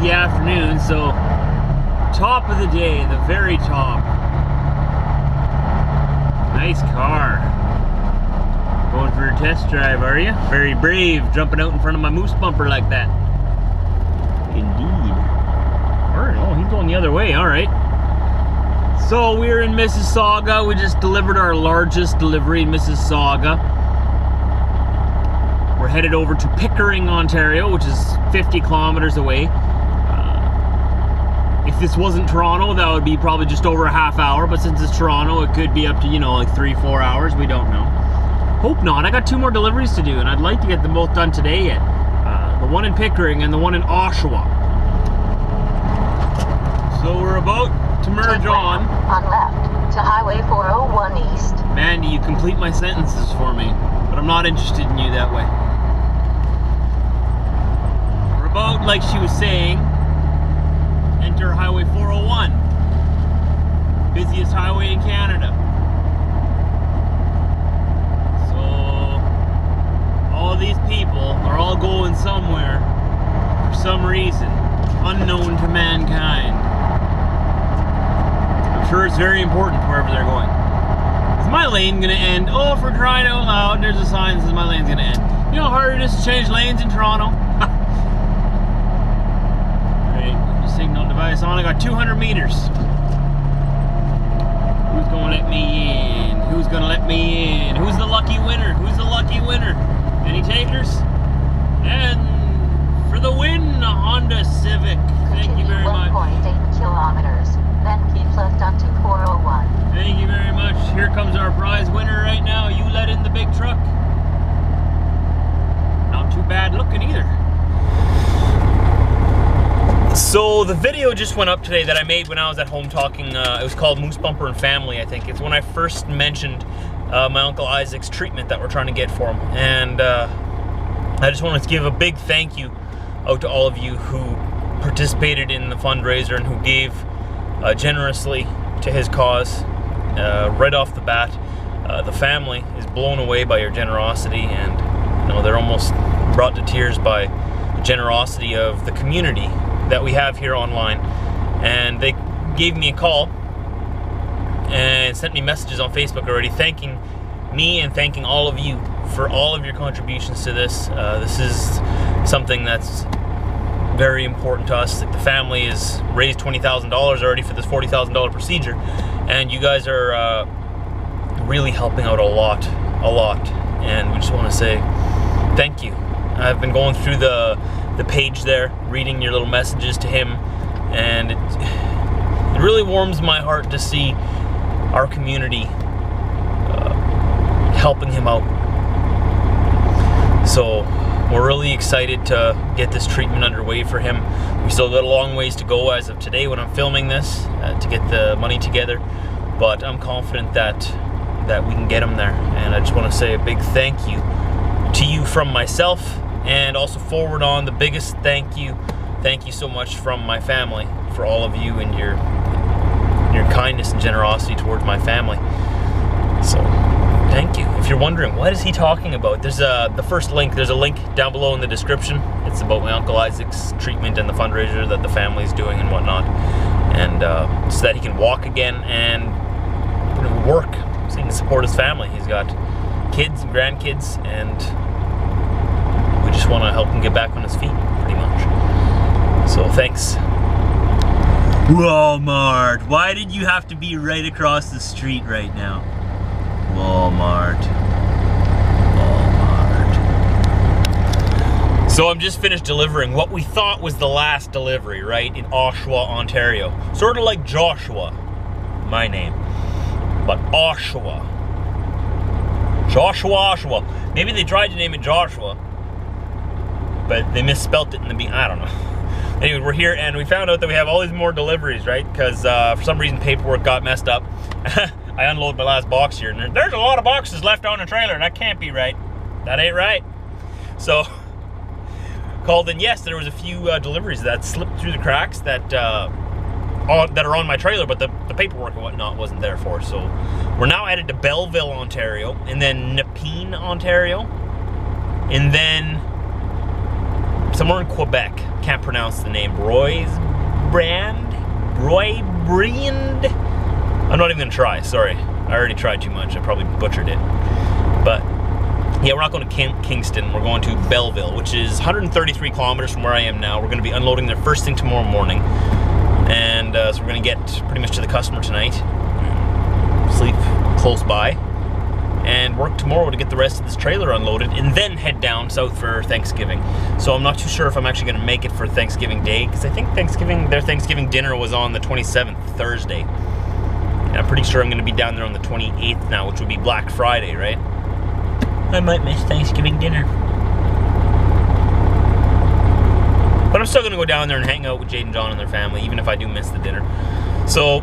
the afternoon, so top of the day, the very top. Nice car. Going for a test drive, are you? Very brave, jumping out in front of my moose bumper like that. Indeed. Or no, he's going the other way, alright. So we're in Mississauga. We just delivered our largest delivery in Mississauga. We're headed over to Pickering, Ontario, which is 50 kilometers away. If this wasn't Toronto, that would be probably just over a half hour, but since it's Toronto, it could be up to, you know, like 3-4 hours. We don't know. Hope not. I got 2 more deliveries to do, and I'd like to get them both done today yet. The one in Pickering and the one in Oshawa. So we're about to merge on left to Highway 401 East. Mandy, you complete my sentences for me, but I'm not interested in you that way. We're about, like she was saying, enter Highway 401, busiest highway in Canada. So all of these people are all going somewhere for some reason unknown to mankind. I'm sure it's very important wherever they're going. Is my lane gonna end? Oh, for crying out loud, there's a sign that says my lane's gonna end. You know how hard it is to change lanes in Toronto? Signal device on. I got 200 meters. Who's gonna let me in? Who's gonna let me in? Who's the lucky winner? Who's the lucky winner? Any takers? And for the win, a Honda Civic. Thank you very much. 1.8 kilometers. Then keep left onto 401. Thank you very much. Here comes our prize winner right now. You let in the big truck. Not too bad looking either. So the video just went up today that I made when I was at home talking, it was called Moose Bumper and Family, I think. It's when I first mentioned my Uncle Isaac's treatment that we're trying to get for him. And I just wanted to give a big thank you out to all of you who participated in the fundraiser and who gave generously to his cause right off the bat. The family is blown away by your generosity, and you know, they're almost brought to tears by the generosity of the community that we have here online. And they gave me a call and sent me messages on Facebook already thanking me and thanking all of you for all of your contributions to this. This is something that's very important to us. The family has raised $20,000 already for this $40,000 procedure, and you guys are really helping out a lot, and we just want to say thank you. I've been going through the page there, reading your little messages to him, and it really warms my heart to see our community helping him out. So we're really excited to get this treatment underway for him. We still got a long ways to go as of today when I'm filming this to get the money together, but I'm confident that we can get him there. And I just want to say a big thank you to you from myself, and also forward on the biggest thank you so much from my family for all of you and your kindness and generosity towards my family. So thank you. If you're wondering what is he talking about, there's the first link, there's a link down below in the description. It's about my Uncle Isaac's treatment and the fundraiser that the family is doing and whatnot, and so that he can walk again and work so he can support his family. He's got kids and grandkids, and we just want to help him get back on his feet, pretty much. So thanks. Walmart. Why did you have to be right across the street right now? Walmart. So I'm just finished delivering what we thought was the last delivery, right, in Oshawa, Ontario. Sort of like Joshua, my name, but Oshawa. Oshawa. Maybe they tried to name it Joshua, but they misspelt it in the I don't know. Anyway, we're here and we found out that we have all these more deliveries, right? Because for some reason paperwork got messed up. I unloaded my last box here, and there's a lot of boxes left on the trailer. That can't be right. That ain't right. So called in. Yes, there was a few deliveries that slipped through the cracks that are on my trailer, but the paperwork and whatnot wasn't there for. So we're now headed to Belleville, Ontario, and then Nepean, Ontario, and then somewhere in Quebec. Can't pronounce the name. Roybrand? I'm not even gonna try, sorry. I already tried too much, I probably butchered it. But yeah, we're not going to Kingston, we're going to Belleville, which is 133 kilometers from where I am now. We're going to be unloading there first thing tomorrow morning. And so we're going to get pretty much to the customer tonight, sleep close by, and work tomorrow to get the rest of this trailer unloaded, and then head down south for Thanksgiving. So I'm not too sure if I'm actually going to make it for Thanksgiving Day, because I think their Thanksgiving dinner was on the 27th, Thursday. And I'm pretty sure I'm going to be down there on the 28th now, which would be Black Friday, right? I might miss Thanksgiving dinner. But I'm still going to go down there and hang out with Jade and John and their family, even if I do miss the dinner. So,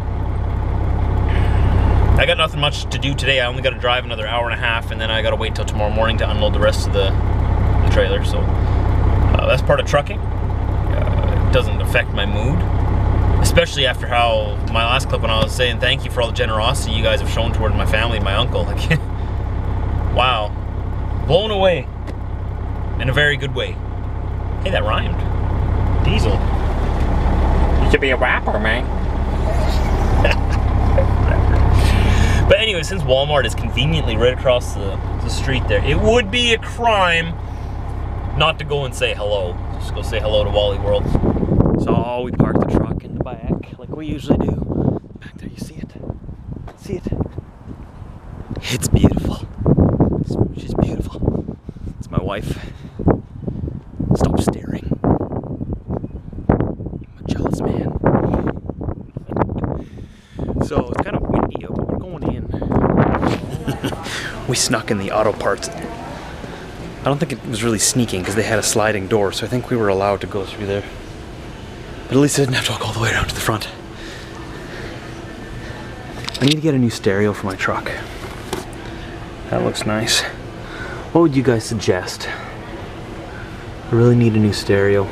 I got nothing much to do today. I only got to drive another hour and a half, and then I got to wait till tomorrow morning to unload the rest of the trailer. So, that's part of trucking. It doesn't affect my mood. Especially after how my last clip when I was saying thank you for all the generosity you guys have shown toward my family and my uncle. Like, wow. Blown away. In a very good way. Hey, that rhymed. Diesel. You should be a rapper, man. But anyway, since Walmart is conveniently right across the street there, it would be a crime not to go and say hello. Just go say hello to Wally World. So we parked the truck in the back like we usually do. Back there, you see it? See it? It's beautiful. She's beautiful. It's my wife. Stop staring. I'm a jealous man. So it's kind of windy out, but we're going in. We snuck in the auto parts. I don't think it was really sneaking because they had a sliding door, so I think we were allowed to go through there. But at least I didn't have to walk all the way around to the front. I need to get a new stereo for my truck. That looks nice. What would you guys suggest? I really need a new stereo.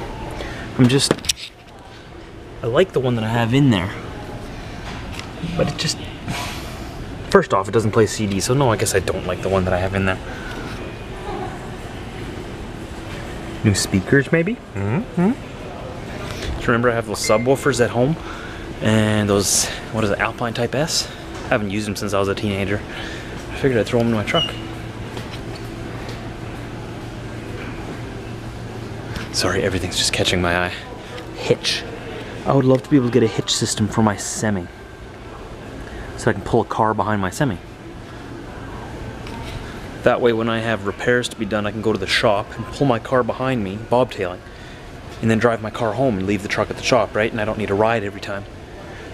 I like the one that I have in there. But it just... First off, it doesn't play CD, so no, I guess I don't like the one that I have in there. New speakers, maybe? Mm-hmm. Just remember I have those subwoofers at home. And those, what is it, Alpine Type S? I haven't used them since I was a teenager. I figured I'd throw them in my truck. Sorry, everything's just catching my eye. Hitch. I would love to be able to get a hitch system for my semi. So I can pull a car behind my semi. That way when I have repairs to be done, I can go to the shop and pull my car behind me, bobtailing, and then drive my car home and leave the truck at the shop, right? And I don't need a ride every time.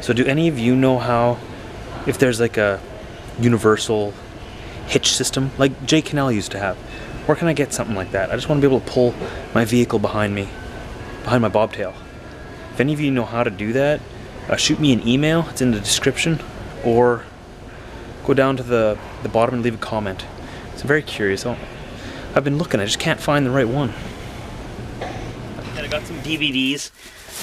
So do any of you know how, if there's like a universal hitch system, like Jay Cannell used to have, where can I get something like that? I just want to be able to pull my vehicle behind me, behind my bobtail. If any of you know how to do that, shoot me an email, it's in the description, or go down to the bottom and leave a comment. So I'm very curious. I've been looking, I just can't find the right one. And I got some DVDs.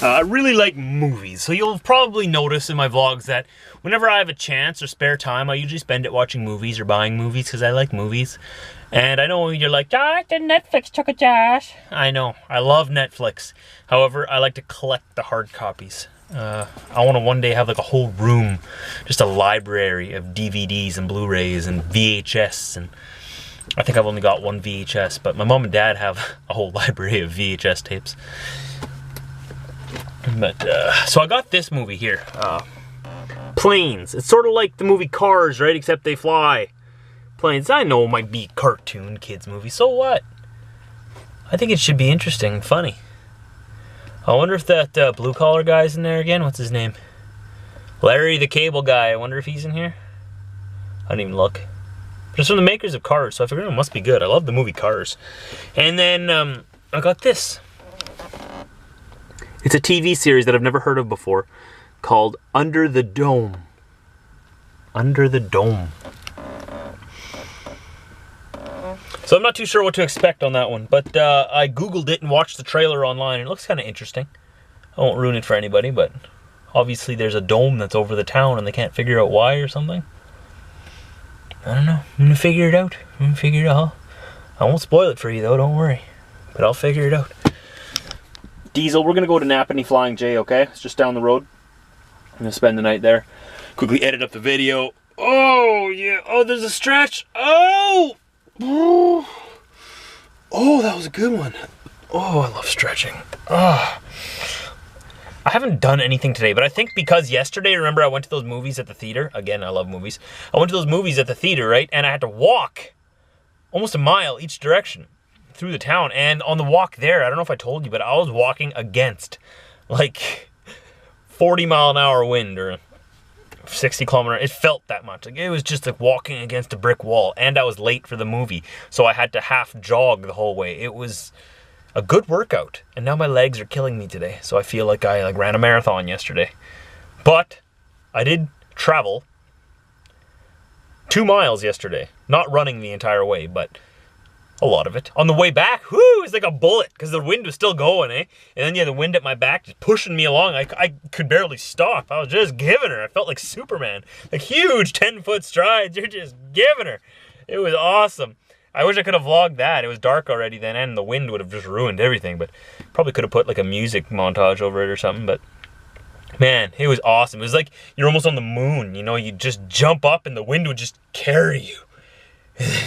I really like movies, so you'll probably notice in my vlogs that whenever I have a chance or spare time, I usually spend it watching movies or buying movies because I like movies. And I know you're like, Josh, the Netflix took a Josh. I know, I love Netflix. However, I like to collect the hard copies. I want to one day have like a whole room, just a library of DVDs and Blu-rays and VHS. And I think I've only got one VHS, but my mom and dad have a whole library of VHS tapes. But, so I got this movie here, Planes. It's sort of like the movie Cars, right, except they fly. Planes, I know it might be a cartoon kids movie, so what? I think it should be interesting and funny. I wonder if that blue collar guy's in there again. What's his name? Larry the Cable Guy. I wonder if he's in here. I didn't even look. But it's from the makers of Cars, so I figured it must be good. I love the movie Cars. And then I got this. It's a TV series that I've never heard of before called Under the Dome. Under the Dome. So I'm not too sure what to expect on that one, but I googled it and watched the trailer online, and it looks kind of interesting. I won't ruin it for anybody, but obviously there's a dome that's over the town and they can't figure out why or something. I don't know. I'm gonna figure it out. I won't spoil it for you though, don't worry. But I'll figure it out. Diesel. We're gonna go to Napanee Flying J, okay? It's just down the road. I'm gonna spend the night there. Quickly edit up the video. Oh, yeah. Oh, there's a stretch. Oh! Oh, that was a good one. Oh, I love stretching. Oh. I haven't done anything today, but I think because yesterday, remember I went to those movies at the theater? Again, I love movies. I went to those movies at the theater, right? And I had to walk almost a mile each direction through the town. And on the walk there, I don't know if I told you, but I was walking against like 40-mile-an-hour wind or 60-kilometer. It felt that much. Like it was just like walking against a brick wall. And I was late for the movie, so I had to half jog the whole way. It was a good workout, and now my legs are killing me today, so I feel like I ran a marathon yesterday. But I did travel 2 miles yesterday, not running the entire way, but a lot of it. On the way back, whoo, it was like a bullet, because the wind was still going, eh? And then you had the wind at my back just pushing me along. I could barely stop. I was just giving her. I felt like Superman. Like huge 10-foot strides. You're just giving her. It was awesome. I wish I could have vlogged that. It was dark already then, and the wind would have just ruined everything, but probably could have put like a music montage over it or something, but man, it was awesome. It was like you're almost on the moon, you know, you just jump up and the wind would just carry you.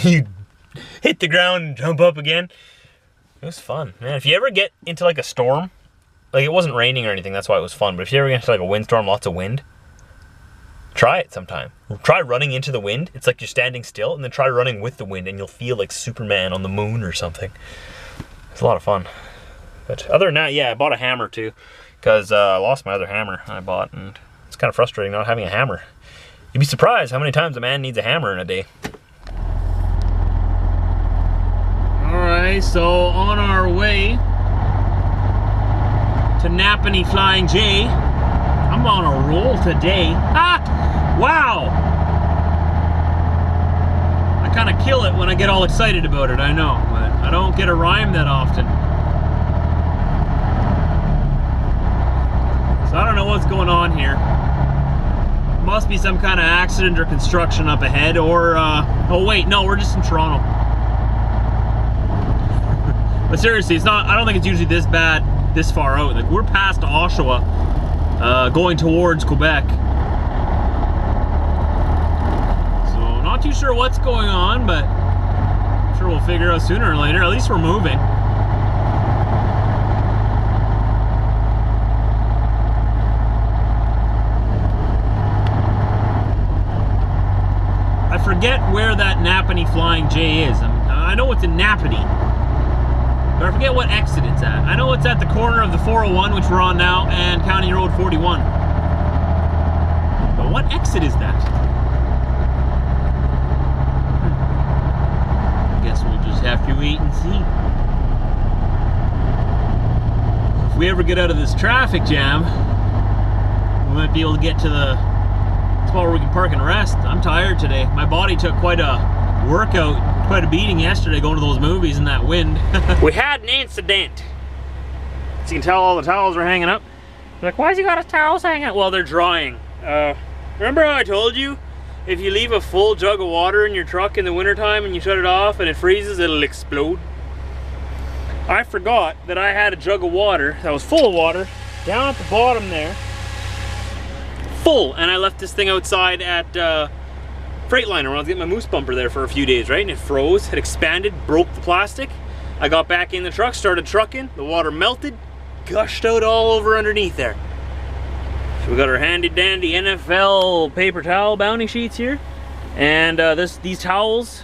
You hit the ground and jump up again. It was fun, man. If you ever get into like a storm, like it wasn't raining or anything, that's why it was fun, but if you ever get into like a windstorm, lots of wind, try it sometime. Try running into the wind. It's like you're standing still, and then try running with the wind, and you'll feel like Superman on the moon or something. It's a lot of fun. But other than that, yeah, I bought a hammer too, because I lost my other hammer I bought, and it's kind of frustrating not having a hammer. You'd be surprised how many times a man needs a hammer in a day. Alright, so on our way to Napanee Flying J. I'm on a roll today. Ah! Wow! I kind of kill it when I get all excited about it, I know, but I don't get a rhyme that often. So I don't know what's going on here. Must be some kind of accident or construction up ahead, or, oh wait, no, we're just in Toronto. But seriously, it's not, I don't think it's usually this bad, this far out. Like, we're past Oshawa, going towards Quebec. So, not too sure what's going on, but I'm sure we'll figure out sooner or later. At least we're moving. I forget where that Napanee Flying J is. I know it's in Napanee, but I forget what exit it's at. I know it's at the corner of the 401, which we're on now, and County Road 41. But what exit is that? I guess we'll just have to wait and see. If we ever get out of this traffic jam, we might be able to get to the spot where we can park and rest. I'm tired today. My body took quite a workout, quite a beating yesterday going to those movies in that wind. We had an incident. So you can tell all the towels are hanging up. You're like, why has he got his towels hanging up? Well, they're drying. Remember how I told you, if you leave a full jug of water in your truck in the wintertime and you shut it off and it freezes, it'll explode? I forgot that I had a jug of water that was full of water down at the bottom there. Full, and I left this thing outside at Freightliner when I was getting my moose bumper there for a few days, right? And it froze, it expanded, broke the plastic. I got back in the truck, started trucking, the water melted, gushed out all over underneath there. So we got our handy dandy NFL paper towel bounty sheets here. And these towels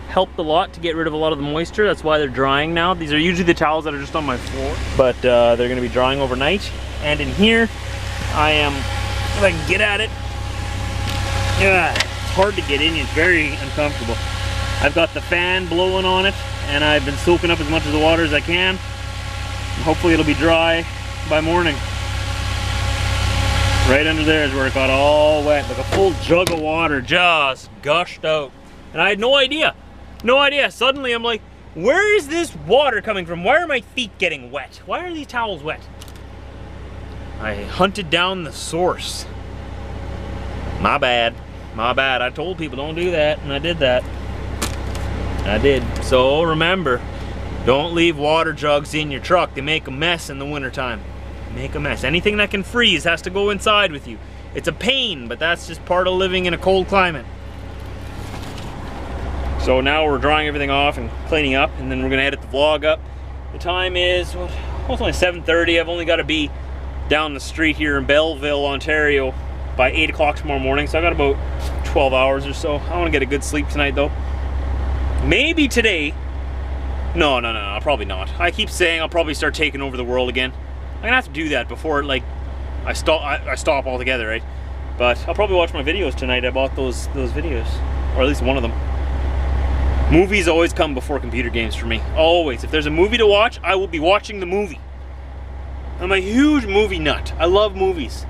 helped a lot to get rid of a lot of the moisture. That's why they're drying now. These are usually the towels that are just on my floor, but they're gonna be drying overnight. And in here, I am, if I can get at it, yeah, it's hard to get in, it's very uncomfortable. I've got the fan blowing on it, and I've been soaking up as much of the water as I can. Hopefully it'll be dry by morning. Right under there is where it got all wet, like a full jug of water just gushed out. And I had no idea, no idea. Suddenly I'm like, where is this water coming from? Why are my feet getting wet? Why are these towels wet? I hunted down the source. My bad. My bad. I told people don't do that, and I did that. I did. So remember, Don't leave water jugs in your truck. They make a mess in the wintertime. Make a mess. Anything that can freeze has to go inside with you. It's a pain, but that's just part of living in a cold climate. So now we're drying everything off and cleaning up, and then we're gonna edit the vlog up. The time is, well, it's only 7:30. I've only got to be down the street here in Belleville, Ontario by 8 o'clock tomorrow morning, so I got about 12 hours or so. I want to get a good sleep tonight though. Maybe today. No, probably not. I keep saying I'll probably start taking over the world again. I'm gonna have to do that before like I stop altogether, right? But I'll probably watch my videos tonight. I bought those videos, or at least one of them. Movies always come before computer games for me. Always. If there's a movie to watch, I will be watching the movie. I'm a huge movie nut. I love movies.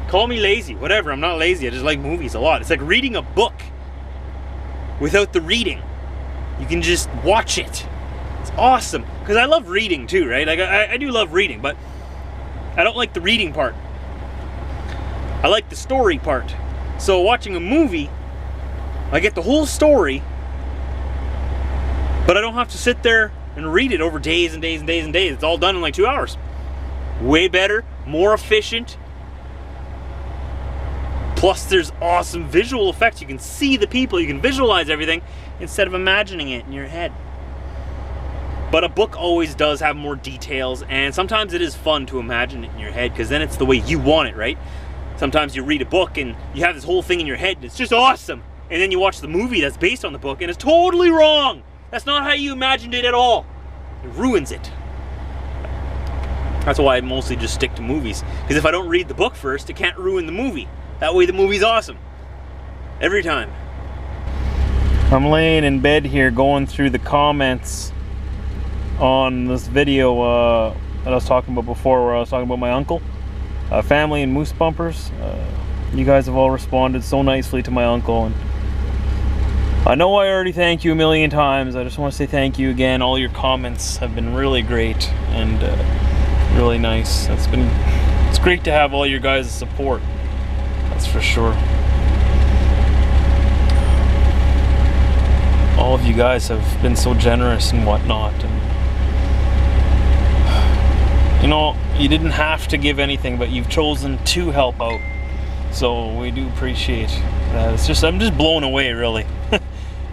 Call me lazy, whatever. I'm not lazy. I just like movies a lot. It's like reading a book without the reading. You can just watch it. It's awesome. Because I love reading too, right? Like I do love reading, but I don't like the reading part. I like the story part. So watching a movie, I get the whole story, but I don't have to sit there and read it over days and days and days and days. It's all done in like 2 hours. Way better, more efficient. Plus there's awesome visual effects. You can see the people, you can visualize everything instead of imagining it in your head. But a book always does have more details, and sometimes it is fun to imagine it in your head because then it's the way you want it, right? Sometimes you read a book and you have this whole thing in your head and it's just awesome. And then you watch the movie that's based on the book and it's totally wrong. That's not how you imagined it at all. It ruins it. That's why I mostly just stick to movies. Because if I don't read the book first, it can't ruin the movie. That way the movie's awesome. Every time. I'm laying in bed here going through the comments on this video that I was talking about before, where I was talking about my uncle, family and moose bumpers. You guys have all responded so nicely to my uncle, and I know I already thanked you a million times. I just want to say thank you again. All your comments have been really great and really nice. It's great to have all your guys' support. That's for sure. All of you guys have been so generous and whatnot, and you know, you didn't have to give anything, but you've chosen to help out. So we do appreciate that. I'm just blown away, really.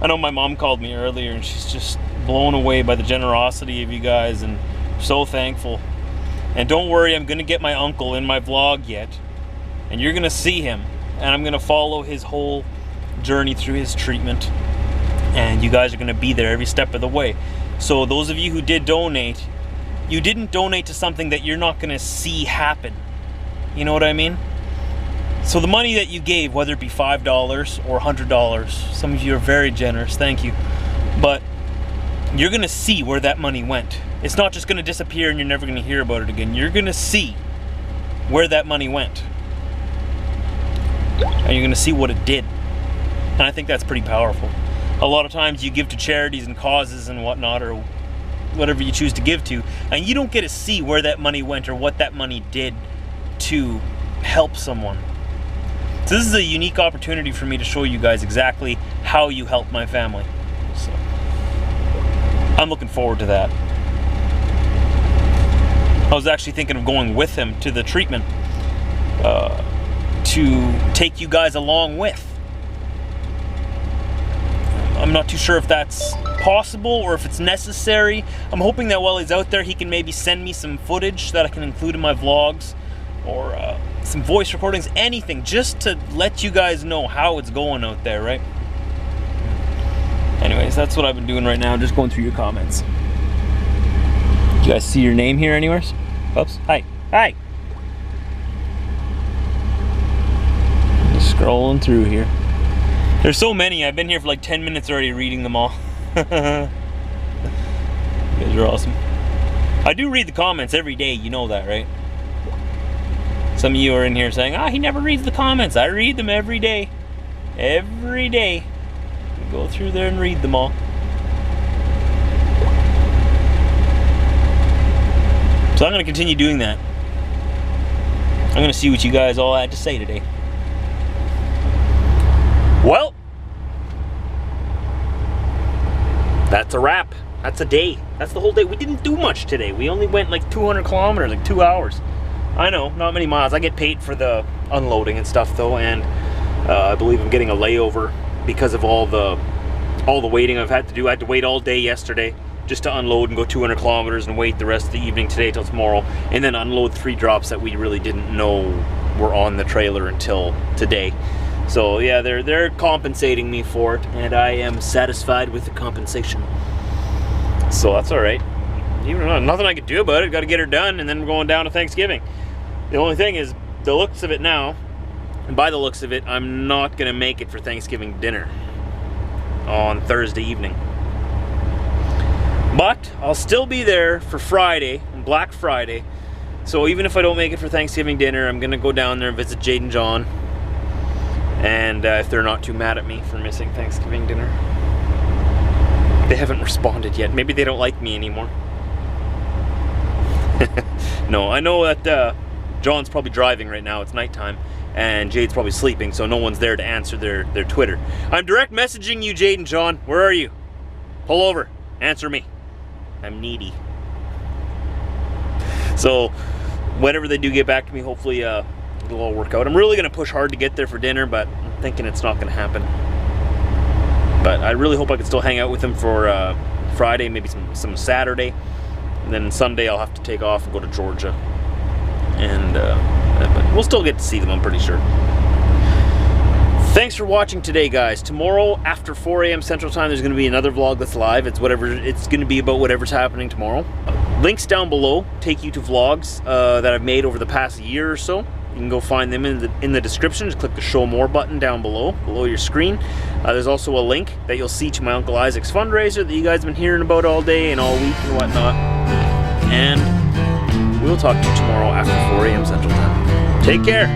I know my mom called me earlier and she's just blown away by the generosity of you guys and so thankful. And don't worry, I'm gonna get my uncle in my vlog yet, and you're gonna see him, and I'm gonna follow his whole journey through his treatment, and you guys are gonna be there every step of the way. So those of you who did donate, you didn't donate to something that you're not gonna see happen. You know what I mean? So the money that you gave, whether it be $5 or $100, some of you are very generous, thank you, but you're gonna see where that money went. It's not just gonna disappear and you're never gonna hear about it again. You're gonna see where that money went. And you're gonna see what it did. And I think that's pretty powerful. A lot of times you give to charities and causes and whatnot, or whatever you choose to give to, and you don't get to see where that money went or what that money did to help someone. So this is a unique opportunity for me to show you guys exactly how you help my family. So I'm looking forward to that. I was actually thinking of going with him to the treatment to take you guys along with. I'm not too sure if that's possible or if it's necessary. I'm hoping that while he's out there, he can maybe send me some footage that I can include in my vlogs, or some voice recordings, anything, just to let you guys know how it's going out there, right? Anyways, that's what I've been doing right now, just going through your comments. You guys see your name here anywhere? Oops, hi, hi. Just scrolling through here. There's so many, I've been here for like 10 minutes already reading them all. You guys are awesome. I do read the comments every day, you know that, right? Some of you are in here saying, he never reads the comments. I read them every day. Every day. Go through there and read them all. So I'm going to continue doing that. I'm going to see what you guys all had to say today. Well, that's a wrap. That's a day. That's the whole day. We didn't do much today. We only went like 200 kilometers, like 2 hours. I know, not many miles. I get paid for the unloading and stuff though, and I believe I'm getting a layover because of all the waiting I've had to do. I had to wait all day yesterday just to unload and go 200 kilometers and wait the rest of the evening today till tomorrow, and then unload 3 drops that we really didn't know were on the trailer until today. So yeah, they're compensating me for it, and I am satisfied with the compensation. So that's all right. Even nothing I could do about it. Got to get her done, and then we're going down to Thanksgiving. The only thing is, the looks of it now, and by the looks of it, I'm not gonna make it for Thanksgiving dinner on Thursday evening. But I'll still be there for Friday, Black Friday. So even if I don't make it for Thanksgiving dinner, I'm gonna go down there and visit Jade and John. And if they're not too mad at me for missing Thanksgiving dinner. They haven't responded yet. Maybe they don't like me anymore. No, I know that John's probably driving right now. It's nighttime. And Jade's probably sleeping, so no one's there to answer their Twitter. I'm direct messaging you, Jade and John. Where are you? Pull over. Answer me. I'm needy. So, whenever they do get back to me, hopefully it'll all work out. I'm really going to push hard to get there for dinner, but I'm thinking it's not going to happen. But I really hope I can still hang out with them for Friday, maybe some Saturday. And then Sunday I'll have to take off and go to Georgia. And but we'll still get to see them, I'm pretty sure. Thanks for watching today, guys. Tomorrow after 4 a.m. Central Time, there's going to be another vlog that's live. It's going to be about whatever's happening tomorrow. Links down below take you to vlogs that I've made over the past year or so. You can go find them in the description. Just click the Show More button down below your screen. There's also a link that you'll see to my Uncle Isaac's fundraiser that you guys have been hearing about all day and all week and whatnot. And we'll talk to you tomorrow after 4 a.m. Central Time. Take care.